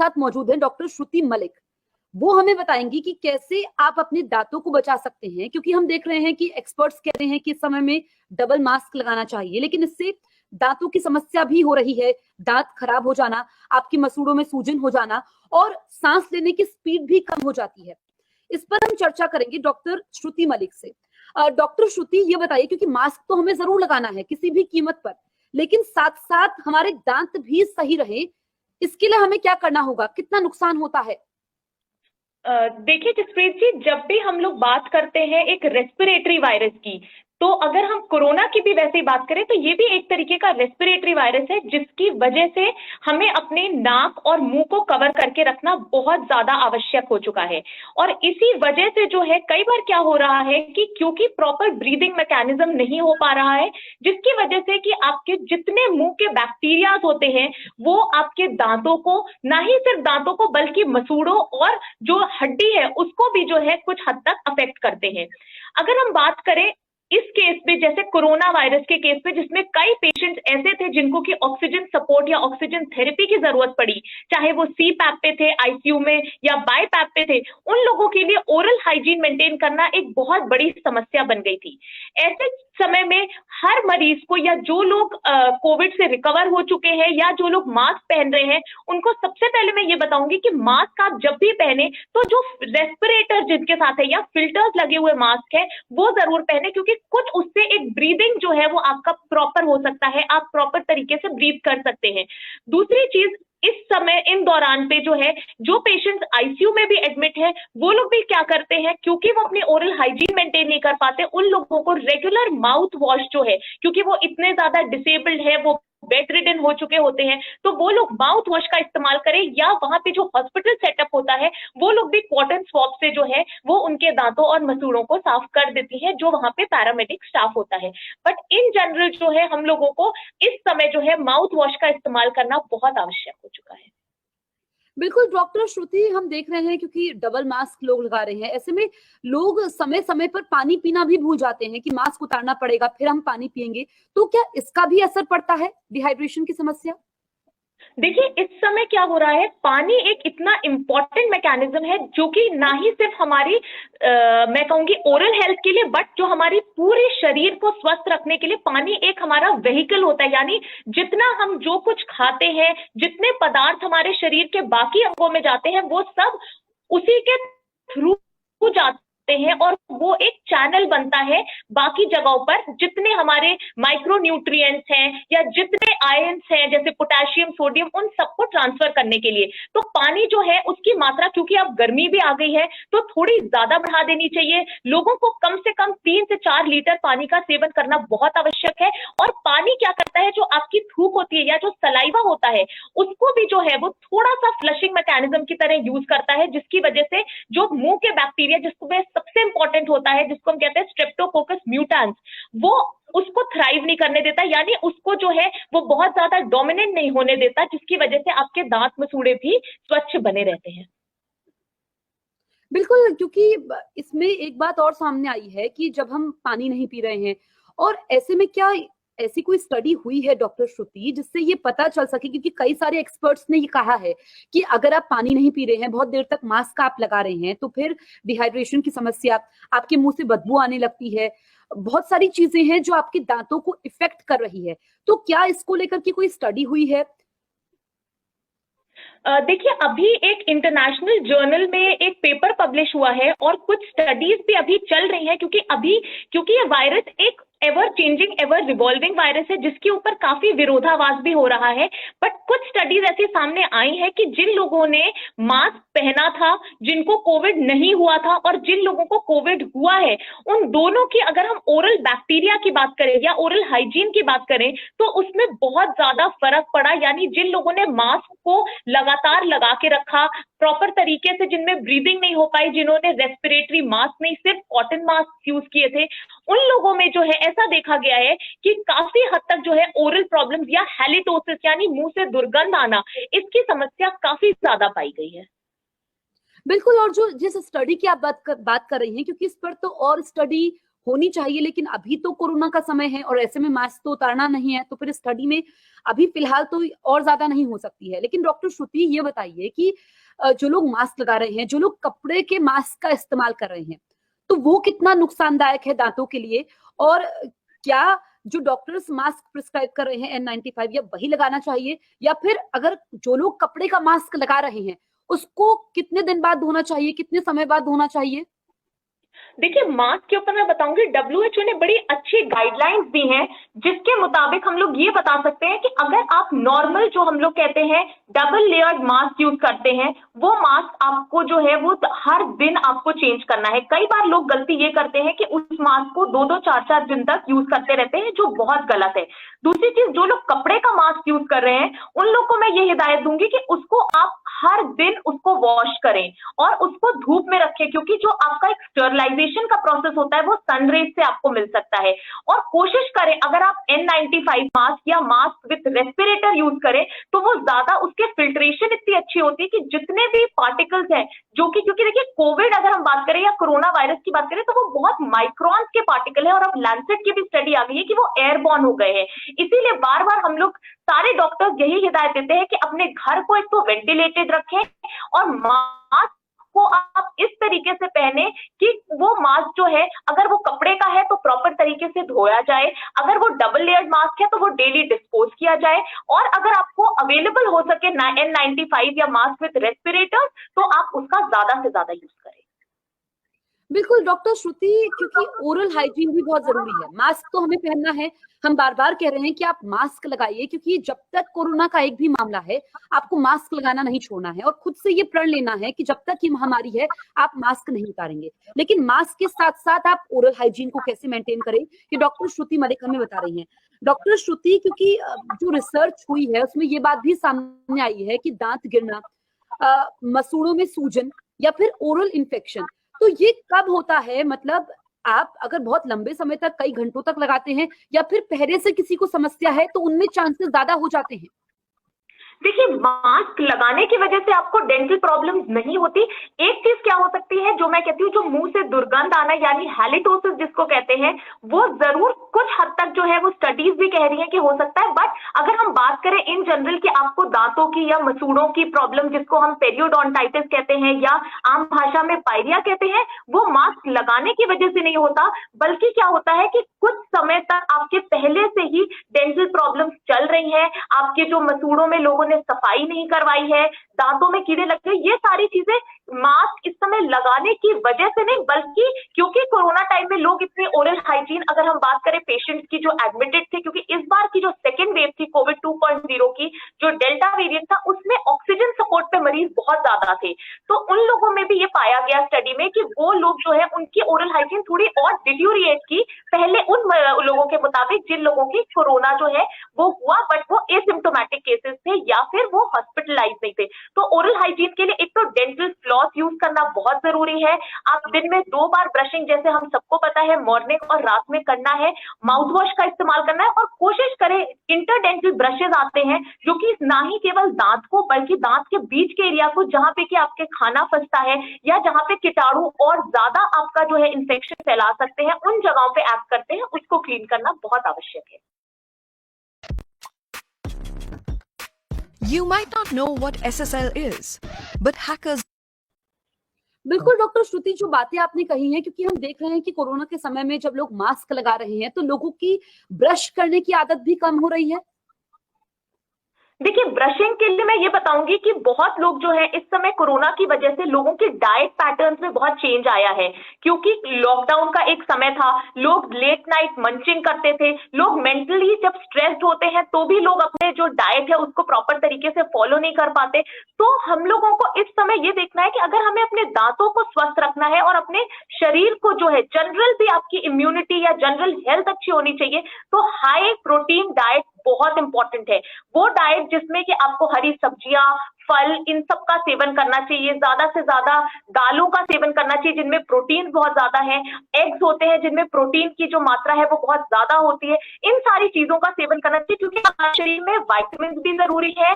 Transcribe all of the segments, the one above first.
साथ मौजूद है डॉक्टर श्रुति मलिक। वो हमें बताएंगी कि कैसे आप अपने दांतों को बचा सकते हैं, क्योंकि हम देख रहे हैं कि एक्सपर्ट्स कह रहे हैं कि इस समय में डबल मास्क लगाना चाहिए, लेकिन इससे दांतों की समस्या भी हो रही है, दांत खराब हो जाना, आपकी मसूड़ों में सूजन हो जाना और सांस लेने की स्पीड भी कम हो जाती है। इस पर हम चर्चा करेंगे डॉक्टर श्रुति मलिक से। डॉक्टर श्रुति, ये बताइए, क्योंकि मास्क तो हमें जरूर लगाना है किसी भी कीमत पर, लेकिन साथ साथ हमारे दांत भी सही रहे, इसके लिए हमें क्या करना होगा, कितना नुकसान होता है? देखिए जसप्रीत जी, जब भी हम लोग बात करते हैं एक रेस्पिरेटरी वायरस की, तो अगर हम कोरोना की भी वैसे ही बात करें तो ये भी एक तरीके का रेस्पिरेटरी वायरस है, जिसकी वजह से हमें अपने नाक और मुंह को कवर करके रखना बहुत ज्यादा आवश्यक हो चुका है। और इसी वजह से जो है कई बार क्या हो रहा है कि क्योंकि प्रॉपर ब्रीदिंग मैकेनिज्म नहीं हो पा रहा है, जिसकी वजह से कि आपके जितने मुंह के बैक्टीरिया होते हैं वो आपके दांतों को, ना ही सिर्फ दांतों को बल्कि मसूड़ों और जो हड्डी है उसको भी जो है कुछ हद तक अफेक्ट करते हैं। अगर हम बात करें इस केस में, जैसे कोरोना वायरस के केस में, जिसमें कई पेशेंट्स ऐसे थे जिनको कि ऑक्सीजन सपोर्ट या ऑक्सीजन थेरेपी की जरूरत पड़ी, चाहे वो CPAP पे थे आईसीयू में या BiPAP पे थे, उन लोगों के लिए ओरल हाइजीन मेंटेन करना एक बहुत बड़ी समस्या बन गई थी। ऐसे समय में हर मरीज को, या जो लोग कोविड से रिकवर हो चुके हैं या जो लोग मास्क पहन रहे हैं, उनको सबसे पहले मैं ये बताऊंगी कि मास्क आप जब भी पहने तो जो रेस्पिरेटर जिनके साथ है या फिल्टर्स लगे हुए मास्क है वो जरूर पहने, क्योंकि कुछ उससे एक ब्रीदिंग जो है वो आपका प्रॉपर हो सकता है, आप प्रॉपर तरीके से ब्रीथ कर सकते हैं। दूसरी चीज, इस समय इन दौरान पे जो है जो पेशेंट्स आईसीयू में भी एडमिट है वो लोग भी क्या करते हैं, क्योंकि वो अपनी ओरल हाइजीन मेंटेन नहीं कर पाते, उन लोगों को रेगुलर माउथ वॉश जो है, क्योंकि वो इतने ज्यादा डिसेबल्ड है, वो बेड रिडन हो चुके होते हैं, तो वो लोग माउथ वॉश का इस्तेमाल करें, या वहां पे जो हॉस्पिटल सेटअप होता है वो लोग भी कॉटन स्वॉब से जो है वो उनके दांतों और मसूड़ों को साफ कर देती है, जो वहां पे पैरामेडिक स्टाफ होता है। बट इन जनरल जो है हम लोगों को इस समय जो है माउथ वॉश का इस्तेमाल करना बहुत आवश्यक हो चुका है। बिल्कुल डॉक्टर श्रुति, हम देख रहे हैं क्योंकि डबल मास्क लोग लगा रहे हैं, ऐसे में लोग समय समय पर पानी पीना भी भूल जाते हैं कि मास्क उतारना पड़ेगा फिर हम पानी पिएंगे, तो क्या इसका भी असर पड़ता है, डिहाइड्रेशन की समस्या? देखिए इस समय क्या हो रहा है, पानी एक इतना इंपॉर्टेंट मैकेनिज्म है जो कि ना ही सिर्फ हमारी मैं कहूंगी ओरल हेल्थ के लिए, बट जो हमारी पूरे शरीर को स्वस्थ रखने के लिए पानी एक हमारा व्हीकल होता है। यानी जितना हम जो कुछ खाते हैं, जितने पदार्थ हमारे शरीर के बाकी अंगों में जाते हैं, वो सब उसी के थ्रू जाते हैं और वो एक चैनल बनता है बाकी जगहों पर, जितने हमारे माइक्रो न्यूट्रिएंट्स हैं या जितने आयंस हैं जैसे पोटेशियम, सोडियम, उन सबको ट्रांसफर करने के लिए। तो पानी जो है उसकी मात्रा, क्योंकि अब गर्मी भी आ गई है तो थोड़ी ज्यादा बढ़ा देनी चाहिए। लोगों को कम से कम 3 से 4 लीटर पानी का सेवन करना बहुत आवश्यक है। और पानी क्या करता है, जो आपकी थूक होती है या जो सलाइवा होता है उसको भी जो है वो थोड़ा सा फ्लशिंग मैकेनिज्म की तरह यूज करता है, जिसकी वजह से जो मुंह के बैक्टीरिया, जिसमें सबसे इंपॉर्टेंट होता है जिसको हम कहते हैं स्ट्रेप्टोकोकस म्यूटेंस, वो उसको थ्राइव नहीं करने देता, यानी उसको जो है वो बहुत ज्यादा डोमिनेंट नहीं होने देता, जिसकी वजह से आपके दांत मसूड़े भी स्वच्छ बने रहते हैं। बिल्कुल, क्योंकि इसमें एक बात और सामने आई है कि जब हम पानी नहीं पी रहे हैं, और ऐसे में क्या ऐसी कोई स्टडी हुई है डॉक्टर श्रुति जिससे ये पता चल सके, क्योंकि कई सारे एक्सपर्ट्स ने ये कहा है कि अगर आप पानी नहीं पी रहे हैं, बहुत देर तक मास्क आप लगा रहे हैं, तो फिर डिहाइड्रेशन की समस्या, आपके मुंह से बदबू आने लगती है, बहुत सारी चीजें हैं जो आपके दांतों को इफेक्ट कर रही है। तो क्या इसको लेकर के कोई स्टडी हुई है? देखिए अभी एक इंटरनेशनल जर्नल में एक पेपर पब्लिश हुआ है और कुछ स्टडीज भी अभी चल रही हैं, क्योंकि ये वायरस एक ever changing, ever revolving virus है, जिसके ऊपर काफी विरोधाभास भी हो रहा है। बट कुछ स्टडीज ऐसी सामने आई है कि जिन लोगों ने मास्क पहना था, जिनको कोविड नहीं हुआ था, और जिन लोगों को कोविड हुआ है, उन दोनों की अगर हम ओरल बैक्टीरिया की बात करें या ओरल हाइजीन की बात करें तो उसमें बहुत ज्यादा फर्क पड़ा। यानी जिन लोगों ने मास्क को लगातार लगा के रखा प्रॉपर तरीके से, जिनमें ब्रीदिंग नहीं हो पाई, जिन्होंने रेस्पिरेटरी मास्क नहीं सिर्फ कॉटन मास्क यूज किए थे, उन लोगों में जो है ऐसा देखा गया है कि काफी हद तक जो है ओरल प्रॉब्लम्स या हैलिटोसिस यानी मुंह से दुर्गंध आना, इसकी समस्या काफी ज्यादा पाई गई है। बिल्कुल, और जो जिस स्टडी की आप बात कर रही हैं, क्योंकि इस पर तो और स्टडी होनी चाहिए, लेकिन अभी तो कोरोना का समय है और ऐसे में मास्क तो उतारना नहीं है, तो फिर स्टडी में अभी फिलहाल तो और ज्यादा नहीं हो सकती है। लेकिन डॉक्टर श्रुति ये बताइए कि जो लोग मास्क लगा रहे हैं, जो लोग कपड़े के मास्क का इस्तेमाल कर रहे हैं, तो वो कितना नुकसानदायक है दांतों के लिए? और क्या जो डॉक्टर्स मास्क प्रिस्क्राइब कर रहे हैं N95 या वही लगाना चाहिए, या फिर अगर जो लोग कपड़े का मास्क लगा रहे हैं उसको कितने दिन बाद धोना चाहिए, कितने समय बाद धोना चाहिए? देखिए, मास्क के ऊपर मैं बताऊंगी, WHO ने बड़ी अच्छी गाइडलाइंस दी हैं, जिसके मुताबिक हम लोग ये बता सकते हैं कि अगर आप नॉर्मल जो हम लोग कहते हैं डबल लेयर्ड मास्क यूज करते हैं, वो मास्क आपको जो है वो हर दिन आपको चेंज करना है। कई बार लोग गलती ये करते हैं कि उस मास्क को 2-2 4-4 दिन तक यूज करते रहते हैं, जो बहुत गलत है। दूसरी चीज, जो लोग कपड़े का मास्क यूज कर रहे हैं, उन लोग को मैं ये हिदायत दूंगी कि उसको आप हर दिन उसको वॉश करें और उसको धूप में रखें, क्योंकि जो आपका एक स्टरलाइजेशन का प्रोसेस होता है वो सनरेज से आपको मिल सकता है। और कोशिश करें, अगर आप N95 मास्क या मास्क विथ रेस्पिरेटर यूज करें, तो वो ज्यादा उसके फिल्ट्रेशन इतनी अच्छी होती है कि जितने भी पार्टिकल्स हैं, जो कि क्योंकि देखिए कोविड अगर हम बात करें या कोरोना वायरस की बात करें, तो वो बहुत माइक्रॉन्स के पार्टिकल है, और अब लैंसेट की भी स्टडी आ गई है कि वो एयरबॉर्न हो गए हैं। इसीलिए बार बार हम लोग सारे डॉक्टर्स यही हिदायत देते हैं कि अपने घर को एक तो वेंटिलेटेड रखें, और मास्क को आप इस तरीके से पहने कि वो मास्क जो है, अगर वो कपड़े का है तो प्रॉपर तरीके से धोया जाए, अगर वो डबल लेयर्ड मास्क है तो वो डेली डिस्पोज किया जाए, और अगर आपको अवेलेबल हो सके N95 या मास्क विद रेस्पिरेटर, तो आप उसका ज्यादा से ज्यादा यूज करें। बिल्कुल डॉक्टर श्रुति, क्योंकि ओरल हाइजीन भी बहुत जरूरी है। मास्क तो हमें पहनना है, हम बार बार कह रहे हैं कि आप मास्क लगाइए, क्योंकि जब तक कोरोना का एक भी मामला है आपको मास्क लगाना नहीं छोड़ना है, और खुद से ये प्रण लेना है कि जब तक ये महामारी है आप मास्क नहीं उतारेंगे। लेकिन मास्क के साथ साथ आप ओरल हाइजीन को कैसे मेंटेन करें, ये डॉक्टर श्रुति मलिक हमें बता रही हैं। डॉक्टर श्रुति, क्योंकि जो रिसर्च हुई है उसमें ये बात भी सामने आई है कि दांत गिरना, मसूड़ों में सूजन या फिर ओरल इन्फेक्शन, तो ये कब होता है? मतलब आप अगर बहुत लंबे समय तक, कई घंटों तक लगाते हैं, या फिर पहले से किसी को समस्या है तो उनमें चांसेस ज्यादा हो जाते हैं? देखिए, मास्क लगाने की वजह से आपको डेंटल प्रॉब्लम्स नहीं होती। एक चीज क्या हो सकती है, जो मैं कहती हूँ, जो मुंह से दुर्गंध आना यानी हैलिटोसिस जिसको कहते हैं, वो जरूर कुछ हद तक जो है वो स्टडीज भी कह रही है कि हो सकता है। बट अगर हम बात करें इन जनरल कि आपको दांतों की या मसूड़ों की प्रॉब्लम, जिसको हम पेरियोडोंटाइटिस कहते हैं या आम भाषा में पायरिया कहते हैं, वो मास्क लगाने की वजह से नहीं होता, बल्कि क्या होता है कि कुछ समय तक आपके पहले से ही डेंटल प्रॉब्लम्स चल रही हैं, आपके जो मसूड़ों में लोगों ने सफाई नहीं करवाई है, दांतों में कीड़े लग गए, ये सारी चीजें मास्क इस समय लगाने की वजह से नहीं, बल्कि क्योंकि कोरोना टाइम में लोग इतने ओरल हाइजीन, अगर हम बात करें पेशेंट्स की जो एडमिटेड थे, क्योंकि इस बार की जो सेकेंड वेव थी कोविड 2.0 की, जो डेल्टा वेरिएंट था, उसमें ऑक्सीजन सपोर्ट पे मरीज बहुत ज्यादा थे, तो उन लोगों में भी ये पाया गया स्टडी में कि वो लोग जो है उनकी ओरल हाइजीन थोड़ी और डिट्यूरिएट की पहले उन लोगों के मुताबिक जिन लोगों की कोरोना जो है वो हुआ, बट वो एसिम्प्टोमेटिक केसेस थे या फिर वो हॉस्पिटलाइज नहीं थे। तो ओरल हाइजीन के लिए एक तो डेंटल फ्लॉस यूज करना बहुत जरूरी है। आप दिन में 2 बार ब्रशिंग, जैसे हम सबको पता है, मॉर्निंग और रात में करना है। माउथ वॉश का इस्तेमाल करना है, और कोशिश करें, इंटरडेंटल ब्रशेज आते हैं जो कि ना ही केवल दांत को बल्कि दांत के बीच के एरिया को, जहां पे कि आपके खाना फंसता है या जहां पे कीटाणु और ज्यादा आपका जो है इंफेक्शन फैला सकते हैं, उन जगहों पे एक्ट करते हैं, उसको क्लीन करना बहुत आवश्यक है। You might not know what SSL is, but hackers बिल्कुल डॉक्टर श्रुति, जो बातें आपने कही हैं, क्योंकि हम देख रहे हैं कि कोरोना के समय में जब लोग मास्क लगा रहे हैं तो लोगों की ब्रश करने की आदत भी कम हो रही है। देखिए, ब्रशिंग के लिए मैं ये बताऊंगी कि बहुत लोग जो है इस समय कोरोना की वजह से लोगों के डाइट पैटर्न्स में बहुत चेंज आया है, क्योंकि लॉकडाउन का एक समय था, लोग लेट नाइट मंचिंग करते थे, लोग मेंटली जब स्ट्रेस्ड होते हैं तो भी लोग अपने जो डाइट है उसको प्रॉपर तरीके से फॉलो नहीं कर पाते। तो हम लोगों को इस समय ये देखना है कि अगर हमें अपने दांतों को स्वस्थ रखना है और अपने शरीर को जो है जनरल भी आपकी इम्यूनिटी या जनरल हेल्थ अच्छी होनी चाहिए, तो हाई प्रोटीन डाइट बहुत इंपॉर्टेंट है। वो डाइट जिसमें कि आपको हरी सब्जियां, फल, इन सब का सेवन करना चाहिए, ज्यादा से ज्यादा दालों का सेवन करना चाहिए जिनमें प्रोटीन बहुत ज्यादा है, एग्स होते हैं जिनमें प्रोटीन की जो मात्रा है वो बहुत ज्यादा होती है। इन सारी चीजों का सेवन करना चाहिए, क्योंकि हमारे शरीर में विटामिन भी जरूरी है,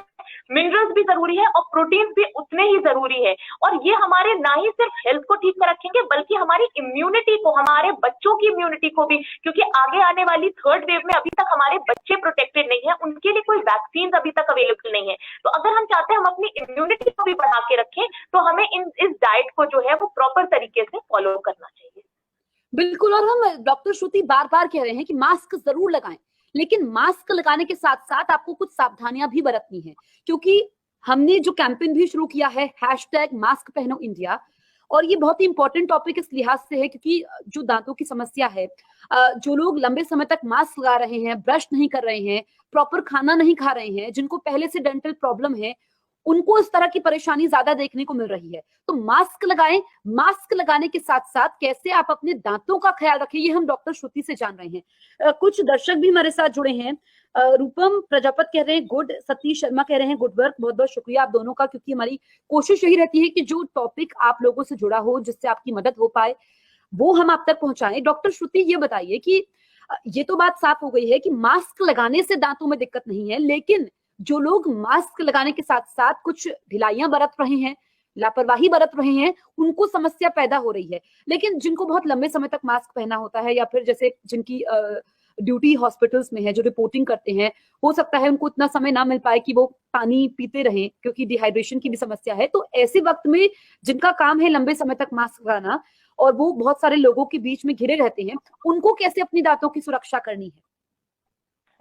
मिनरल्स भी जरूरी है, और प्रोटीन भी उतने ही जरूरी है। और ये हमारे ना ही सिर्फ हेल्थ को ठीक कर रखेंगे बल्कि हमारी इम्यूनिटी को, हमारे बच्चों की इम्यूनिटी को भी, क्योंकि आगे आने वाली थर्ड वेव में अभी तक हमारे बच्चे प्रोटेक्टेड नहीं है, उनके लिए कोई वैक्सीन अभी तक अवेलेबल नहीं है। तो अगर हम चाहते हैं हम अपनी इम्यूनिटी को भी बढ़ा के रखें तो हमें इस डाइट को जो है वो प्रॉपर तरीके से फॉलो करना चाहिए। बिल्कुल, और हम डॉक्टर श्रुति बार बार कह रहे हैं कि मास्क जरूर लगाएं, लेकिन मास्क लगाने के साथ साथ आपको कुछ सावधानियां भी बरतनी है, क्योंकि हमने जो कैंपेन भी शुरू किया है #मास्क पहनो इंडिया, और ये बहुत ही इंपॉर्टेंट टॉपिक इस लिहाज से है क्योंकि जो दांतों की समस्या है, जो लोग लंबे समय तक मास्क लगा रहे हैं, ब्रश नहीं कर रहे हैं, प्रॉपर खाना नहीं खा रहे हैं, जिनको पहले से डेंटल प्रॉब्लम है, उनको इस तरह की परेशानी ज्यादा देखने को मिल रही है। तो मास्क लगाएं, मास्क लगाने के साथ साथ कैसे आप अपने दांतों का ख्याल रखें, ये हम डॉक्टर श्रुति से जान रहे हैं। कुछ दर्शक भी हमारे साथ जुड़े हैं। रूपम प्रजापत कह रहे हैं गुड, सतीश शर्मा कह रहे हैं गुड वर्क। बहुत बहुत शुक्रिया आप दोनों का, क्योंकि हमारी कोशिश यही रहती है कि जो टॉपिक आप लोगों से जुड़ा हो, जिससे आपकी मदद हो पाए, वो हम आप तक पहुंचाएं। डॉक्टर श्रुति ये बताइए कि ये तो बात साफ हो गई है कि मास्क लगाने से दांतों में दिक्कत नहीं है, लेकिन जो लोग मास्क लगाने के साथ साथ कुछ ढिलाइयां बरत रहे हैं, लापरवाही बरत रहे हैं, उनको समस्या पैदा हो रही है। लेकिन जिनको बहुत लंबे समय तक मास्क पहना होता है, या फिर जैसे जिनकी ड्यूटी हॉस्पिटल्स में है, जो रिपोर्टिंग करते हैं, हो सकता है उनको इतना समय ना मिल पाए कि वो पानी पीते रहें, क्योंकि डिहाइड्रेशन की भी समस्या है। तो ऐसे वक्त में जिनका काम है लंबे समय तक मास्क लगाना, और वो बहुत सारे लोगों के बीच में घिरे रहते हैं, उनको कैसे अपनी दांतों की सुरक्षा करनी है?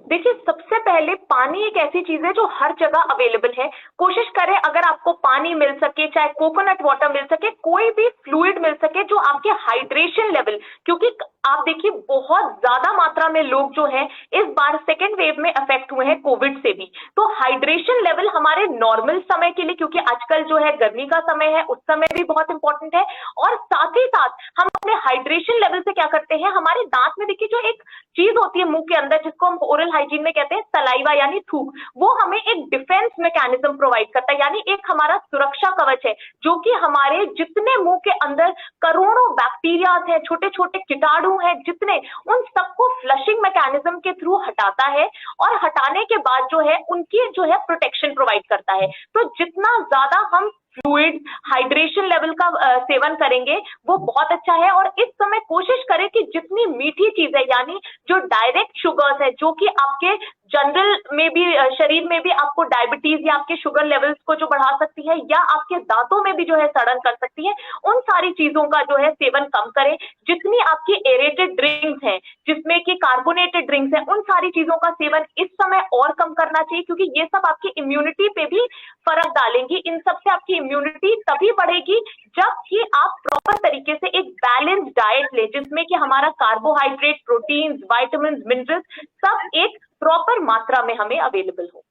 देखिए, सबसे पहले पानी एक ऐसी चीज है जो हर जगह अवेलेबल है। कोशिश करें अगर आपको पानी मिल सके, चाहे कोकोनट वाटर मिल सके, कोई भी फ्लूइड मिल सके जो आपके हाइड्रेशन लेवल, क्योंकि आप देखिए बहुत ज्यादा मात्रा में लोग जो है इस बार सेकेंड वेव में अफेक्ट हुए हैं कोविड से भी। तो हाइड्रेशन लेवल हमारे नॉर्मल समय के लिए, क्योंकि आजकल जो है गर्मी का समय है, उस समय भी बहुत इंपॉर्टेंट है। और साथ ही साथ हम अपने हाइड्रेशन लेवल से क्या करते हैं, हमारे दांत में देखिए जो एक चीज होती है मुंह के अंदर, जिसको हम ओरल हाइजीन में कहते हैं सलाइवा यानी थूक, वो हमें एक डिफेंस मैकेनिज्म प्रोवाइड करता है, यानी एक हमारा सुरक्षा कवच है, जो कि हमारे जितने मुंह के अंदर करोड़ों बैक्टीरिया है, छोटे छोटे कीटाणु है जितने, उन सबको फ्लशिंग मैकेनिज्म के थ्रू हटाता है, और हटाने के बाद जो है उनकी जो है प्रोटेक्शन प्रोवाइड करता है। तो जितना ज्यादा हम फ्लूइड हाइड्रेशन लेवल का सेवन करेंगे वो बहुत अच्छा है। और इस समय कोशिश करें कि जितनी मीठी चीज है, यानी जो डायरेक्ट शुगर्स है, जो कि आपके जनरल में भी शरीर में भी आपको डायबिटीज या आपके शुगर लेवल्स को जो बढ़ा सकती है, या आपके दांतों में भी जो है सड़न कर सकती है, उन सारी चीजों का जो है सेवन कम करें। जितनी आपकी एरेटेड ड्रिंक्स हैं, जिसमें कि कार्बोनेटेड ड्रिंक्स हैं, उन सारी चीजों का सेवन इस समय और कम करना चाहिए, क्योंकि ये सब आपकी इम्यूनिटी पे भी फर्क डालेंगी। इन सबसे आपकी इम्यूनिटी तभी बढ़ेगी जब कि आप प्रॉपर तरीके से एक बैलेंस डाइट लें, जिसमें कि हमारा कार्बोहाइड्रेट, प्रोटीन्स, विटामिन्स, मिनरल्स सब एक प्रॉपर मात्रा में हमें अवेलेबल हो।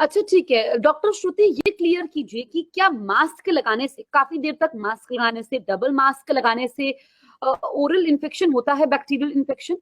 अच्छा, ठीक है डॉक्टर श्रुति, ये क्लियर कीजिए कि क्या मास्क लगाने से, काफी देर तक मास्क लगाने से, डबल मास्क लगाने से ओरल इन्फेक्शन होता है, बैक्टीरियल इन्फेक्शन?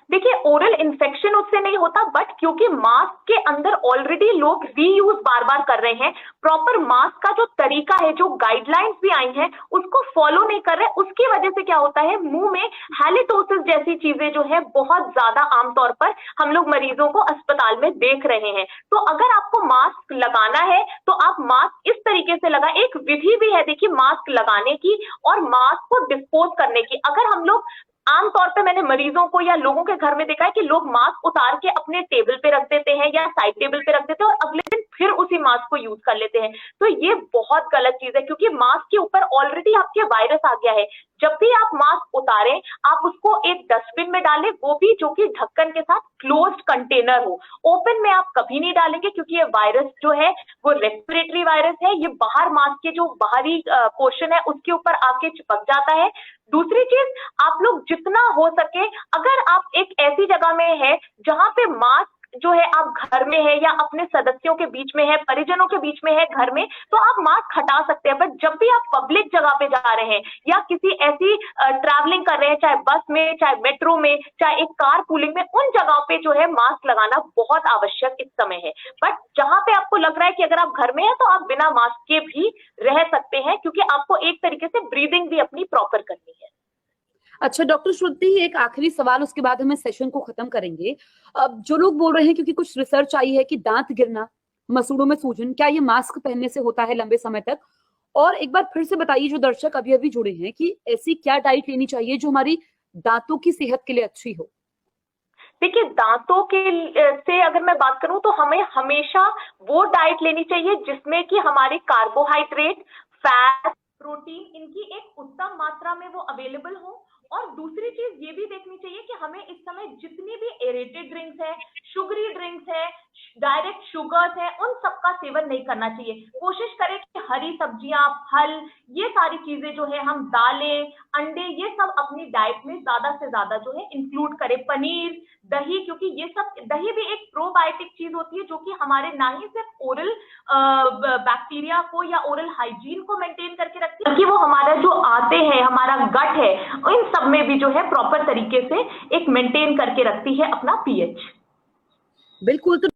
देखिए, ओरल इन्फेक्शन उससे नहीं होता, बट क्योंकि मास्क के अंदर ऑलरेडी लोग रीयूज बार बार कर रहे हैं, प्रॉपर मास्क का जो तरीका है, जो गाइडलाइंस भी आई हैं, उसको फॉलो नहीं कर रहे, उसकी वजह से क्या होता है, मुंह में हैलिटोसिस जैसी चीजें जो है बहुत ज्यादा आमतौर पर हम लोग मरीजों को अस्पताल में देख रहे हैं। तो अगर आपको मास्क लगाना है तो आप मास्क इस तरीके से लगाएं। एक विधि भी है देखिए मास्क लगाने की और मास्क को डिस्पोज करने की। अगर हम लोग आमतौर पे, मैंने मरीजों को या लोगों के घर में देखा है कि लोग मास्क उतार के अपने टेबल पे रख देते हैं या साइड टेबल पे रख देते हैं और अगले दिन फिर उसी मास्क को यूज कर लेते हैं। तो ये बहुत गलत चीज है, क्योंकि मास्क के ऊपर ऑलरेडी आपके वायरस आ गया है। जब भी आप मास्क उतारें, आप उसको एक डस्टबिन में डालें, वो भी जो कि ढक्कन के साथ क्लोज्ड कंटेनर हो। ओपन में आप कभी नहीं डालेंगे, क्योंकि ये वायरस जो है वो रेस्पिरेटरी वायरस है, ये बाहर मास्क के जो बाहरी पोर्शन है उसके ऊपर आके चिपक जाता है। दूसरी चीज, आप लोग जितना हो सके, अगर आप एक ऐसी जगह में है जहां पे मास्क जो है, आप घर में है या अपने सदस्यों के बीच में है, परिजनों के बीच में है घर में, तो आप मास्क हटा सकते हैं। बट जब भी आप पब्लिक जगह पे जा रहे हैं या किसी ऐसी ट्रैवलिंग कर रहे हैं, चाहे बस में, चाहे मेट्रो में, चाहे एक कार पूलिंग में, उन जगहों पे जो है मास्क लगाना बहुत आवश्यक इस समय है। बट जहां पे आपको लग रहा है कि अगर आप घर में हैं तो आप बिना मास्क के भी रह सकते हैं, क्योंकि आपको एक तरीके से ब्रीदिंग भी अपनी प्रॉपर करनी है। अच्छा डॉक्टर श्रुति, एक आखिरी सवाल, उसके बाद हमें सेशन को खत्म करेंगे। अब जो लोग बोल रहे हैं, क्योंकि कुछ रिसर्च आई है कि दांत गिरना मसूड़ों में सूजन, क्या ये मास्क पहनने से होता है लंबे समय तक? और एक बार फिर से बताइए जो दर्शक अभी अभी जुड़े हैं कि ऐसी क्या डाइट लेनी चाहिए जो हमारी दांतों की सेहत के लिए अच्छी हो? देखिए, दांतों के से अगर मैं बात करूं तो हमें हमेशा वो डाइट लेनी चाहिए जिसमें कि हमारे कार्बोहाइड्रेट, फैट, प्रोटीन इनकी एक उत्तम मात्रा में वो अवेलेबल हो। और दूसरी चीज ये भी देखनी चाहिए कि हमें इस समय जितनी भी एरेटेड ड्रिंक्स है, शुगरी ड्रिंक्स है, डायरेक्ट शुगर्स है, उन सबका सेवन नहीं करना चाहिए। कोशिश करें कि हरी सब्जियां, फल, ये सारी चीजें जो है हम दालें, अंडे, ये सब अपनी डाइट में ज्यादा से ज्यादा जो है इंक्लूड करें। पनीर, दही, क्योंकि ये सब, दही भी एक प्रोबायोटिक चीज होती है जो कि हमारे ना ही सिर्फ ओरल बैक्टीरिया को या ओरल हाइजीन को मेंटेन करके रखती है, बल्कि वो हमारा जो आते हैं, हमारा गट है, इन सब में भी जो है प्रॉपर तरीके से एक मेंटेन करके रखती है अपना पीएच। बिल्कुल। तो